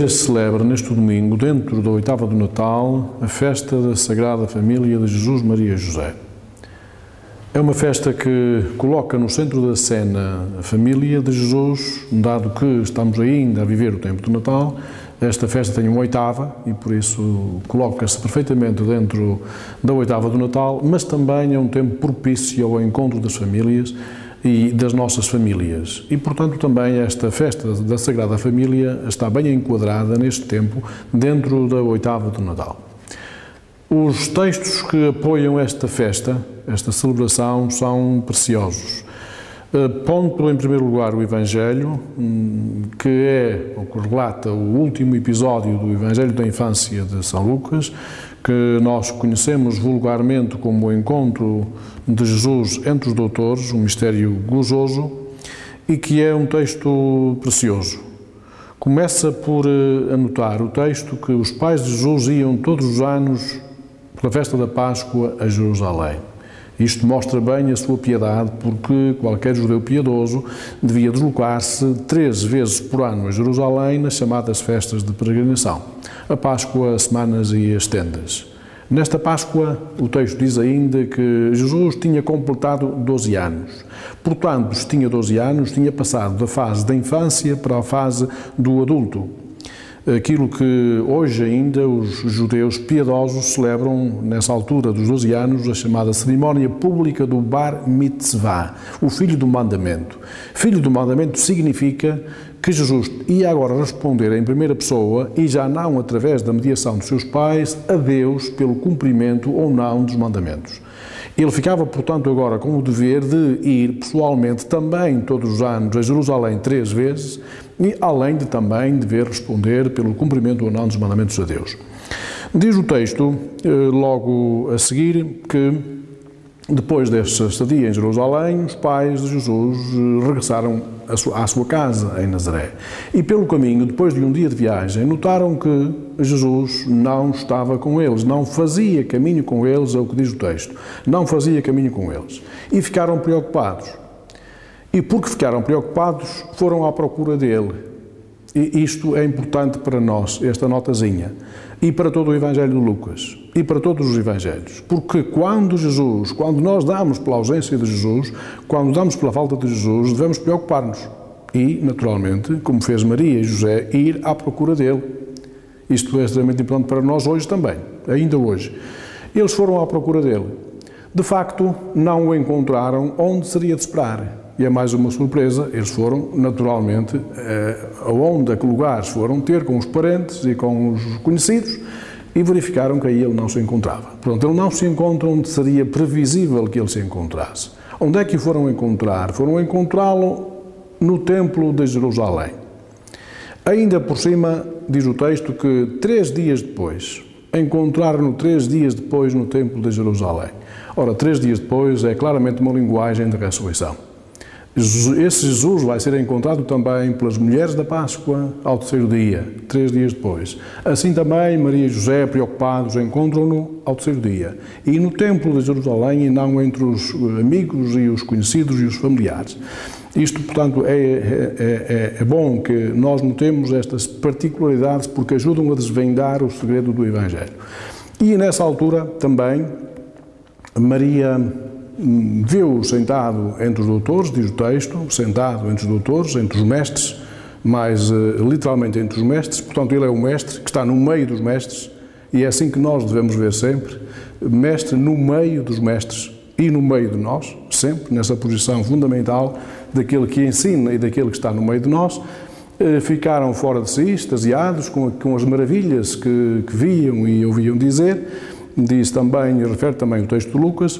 Igreja celebra neste domingo, dentro da oitava do Natal, a festa da Sagrada Família de Jesus, Maria e José. É uma festa que coloca no centro da cena a família de Jesus, dado que estamos ainda a viver o tempo do Natal. Esta festa tem uma oitava e, por isso, coloca-se perfeitamente dentro da oitava do Natal, mas também é um tempo propício ao encontro das famílias e das nossas famílias. E, portanto, também esta festa da Sagrada Família está bem enquadrada neste tempo, dentro da oitava do Natal. Os textos que apoiam esta festa, esta celebração, são preciosos. Pondo, em primeiro lugar, o Evangelho, que é o que relata o último episódio do Evangelho da Infância de São Lucas, que nós conhecemos vulgarmente como o encontro de Jesus entre os doutores, um mistério gozoso, e que é um texto precioso. Começa por anotar o texto que os pais de Jesus iam todos os anos pela festa da Páscoa a Jerusalém. Isto mostra bem a sua piedade, porque qualquer judeu piedoso devia deslocar-se 3 vezes por ano a Jerusalém nas chamadas festas de peregrinação, a Páscoa, as Semanas e as Tendas. Nesta Páscoa, o texto diz ainda que Jesus tinha completado 12 anos. Portanto, se tinha 12 anos, tinha passado da fase da infância para a fase do adulto. Aquilo que hoje ainda os judeus piedosos celebram, nessa altura dos 12 anos, a chamada cerimónia pública do Bar Mitzvah, o Filho do Mandamento. Filho do Mandamento significa que Jesus ia agora responder em primeira pessoa, e já não através da mediação dos seus pais, a Deus pelo cumprimento ou não dos mandamentos. Ele ficava, portanto, agora com o dever de ir pessoalmente também todos os anos a Jerusalém 3 vezes, e além de também dever responder pelo cumprimento ou não dos mandamentos de Deus. Diz o texto, logo a seguir, que depois desta estadia em Jerusalém, os pais de Jesus regressaram à sua casa em Nazaré. E pelo caminho, depois de um dia de viagem, notaram que Jesus não estava com eles, não fazia caminho com eles, é o que diz o texto. Não fazia caminho com eles. E ficaram preocupados. E porque ficaram preocupados, foram à procura dele. E isto é importante para nós, esta notazinha. E para todo o Evangelho de Lucas. E para todos os Evangelhos. Porque quando nós damos pela ausência de Jesus, quando damos pela falta de Jesus, devemos preocupar-nos. E, naturalmente, como fez Maria e José, ir à procura dele. Isto é extremamente importante para nós hoje também, ainda hoje. Eles foram à procura dele. De facto, não o encontraram onde seria de esperar. E é mais uma surpresa, eles foram, naturalmente, aonde, a que lugares foram ter com os parentes e com os conhecidos, e verificaram que aí ele não se encontrava. Portanto, ele não se encontra onde seria previsível que ele se encontrasse. Onde é que o foram encontrar? Foram encontrá-lo no Templo de Jerusalém. Ainda por cima, diz o texto que 3 dias depois, encontraram-no 3 dias depois no Templo de Jerusalém. Ora, 3 dias depois é claramente uma linguagem de ressurreição. Esse Jesus vai ser encontrado também pelas mulheres da Páscoa ao 3º dia, 3 dias depois. Assim também Maria e José, preocupados, encontram-no ao 3º dia. E no Templo de Jerusalém, e não entre os amigos e os conhecidos e os familiares. Isto, portanto, é bom que nós notemos estas particularidades, porque ajudam a desvendar o segredo do Evangelho. E nessa altura também Maria viu-o sentado entre os doutores, diz o texto, sentado entre os doutores, entre os mestres, mais literalmente entre os mestres. Portanto, ele é o mestre que está no meio dos mestres, e é assim que nós devemos ver sempre, mestre no meio dos mestres e no meio de nós, sempre nessa posição fundamental daquele que ensina e daquele que está no meio de nós. Ficaram fora de si, extasiados com as maravilhas que viam e ouviam dizer. Diz também, refere também o texto de Lucas.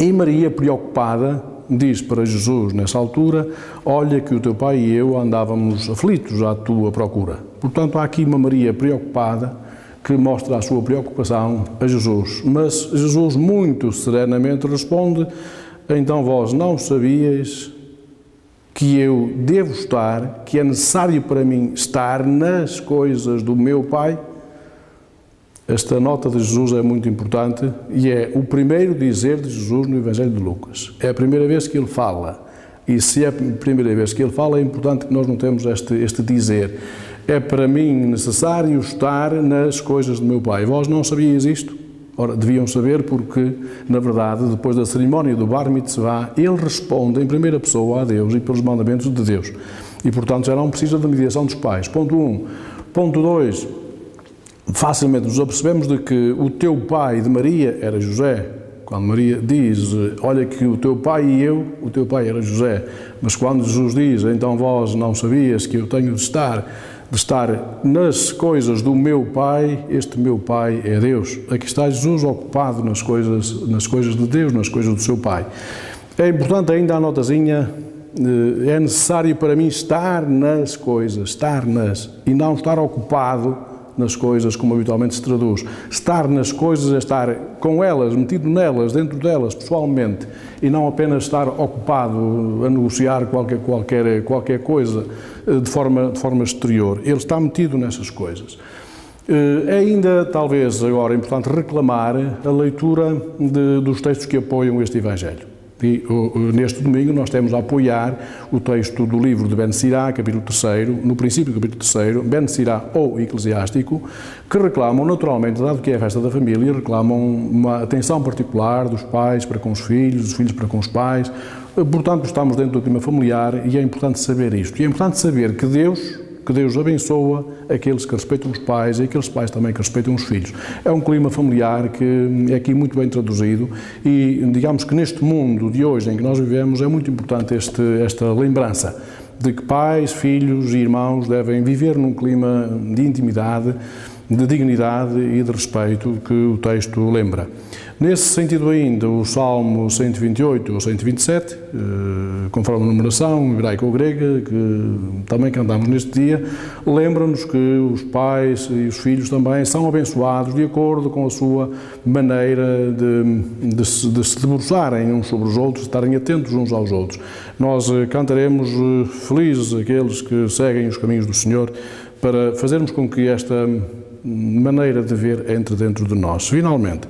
E Maria, preocupada, diz para Jesus, nessa altura, olha que o teu pai e eu andávamos aflitos à tua procura. Portanto, há aqui uma Maria preocupada que mostra a sua preocupação a Jesus. Mas Jesus muito serenamente responde, então vós não sabíeis que eu devo estar, que é necessário para mim estar nas coisas do meu Pai? Esta nota de Jesus é muito importante e é o primeiro dizer de Jesus no Evangelho de Lucas. É a primeira vez que ele fala. E se é a primeira vez que ele fala, é importante que nós notemos este dizer. É para mim necessário estar nas coisas do meu Pai. Vós não sabias isto? Ora, deviam saber porque, na verdade, depois da cerimónia do Bar Mitzvah, ele responde em primeira pessoa a Deus e pelos mandamentos de Deus. E, portanto, já não precisa da mediação dos pais. Ponto 1. Ponto 2. Facilmente nos apercebemos de que o teu pai de Maria era José. Quando Maria diz, olha que o teu pai e eu, o teu pai era José. Mas quando Jesus diz, então vós não sabias que eu tenho de estar nas coisas do meu Pai, este meu Pai é Deus. Aqui está Jesus ocupado nas coisas de Deus, nas coisas do seu Pai. É importante ainda a notazinha, é necessário para mim estar nas coisas, e não estar ocupado nas coisas como habitualmente se traduz. Estar nas coisas é estar com elas, metido nelas, dentro delas, pessoalmente, e não apenas estar ocupado a negociar qualquer coisa de forma exterior. Ele está metido nessas coisas. É ainda, talvez, agora importante reclamar a leitura dos textos que apoiam este Evangelho. E neste domingo nós temos a apoiar o texto do livro de Ben Sirá, capítulo 3, no princípio do capítulo 3, Ben Sirá ou Eclesiástico, que reclamam naturalmente, dado que é a festa da família, reclamam uma atenção particular dos pais para com os filhos, dos filhos para com os pais. Portanto, estamos dentro do clima familiar e é importante saber isto. E é importante saber que Deus abençoa aqueles que respeitam os pais e aqueles pais também que respeitam os filhos. É um clima familiar que é aqui muito bem traduzido e digamos que neste mundo de hoje em que nós vivemos é muito importante esta lembrança de que pais, filhos e irmãos devem viver num clima de intimidade, de dignidade e de respeito que o texto lembra. Nesse sentido ainda, o Salmo 128 ou 127, conforme a numeração hebraica ou grega, que também cantamos neste dia, lembra-nos que os pais e os filhos também são abençoados de acordo com a sua maneira de se debruçarem uns sobre os outros, de estarem atentos uns aos outros. Nós cantaremos felizes aqueles que seguem os caminhos do Senhor para fazermos com que esta maneira de ver entre dentro de nós. Finalmente,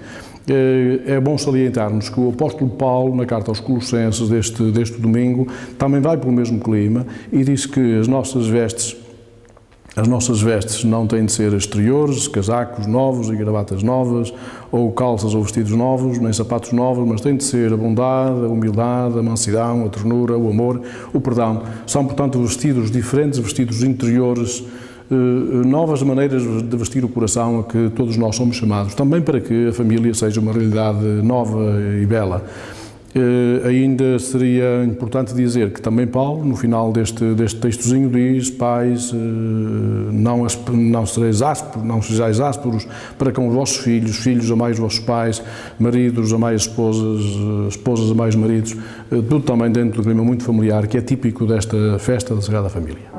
é bom salientarmos que o apóstolo Paulo, na carta aos Colossenses deste domingo, também vai pelo mesmo clima e diz que as nossas vestes não têm de ser exteriores, casacos novos e gravatas novas, ou calças ou vestidos novos, nem sapatos novos, mas têm de ser a bondade, a humildade, a mansidão, a ternura, o amor, o perdão. São, portanto, vestidos diferentes, vestidos interiores, novas maneiras de vestir o coração a que todos nós somos chamados, também para que a família seja uma realidade nova e bela. Ainda seria importante dizer que também Paulo, no final deste textozinho, diz: pais, não sejais ásperos para com os vossos filhos, filhos amai os vossos pais, maridos amai as esposas, esposas amai os maridos, tudo também dentro do clima muito familiar que é típico desta festa da Sagrada Família.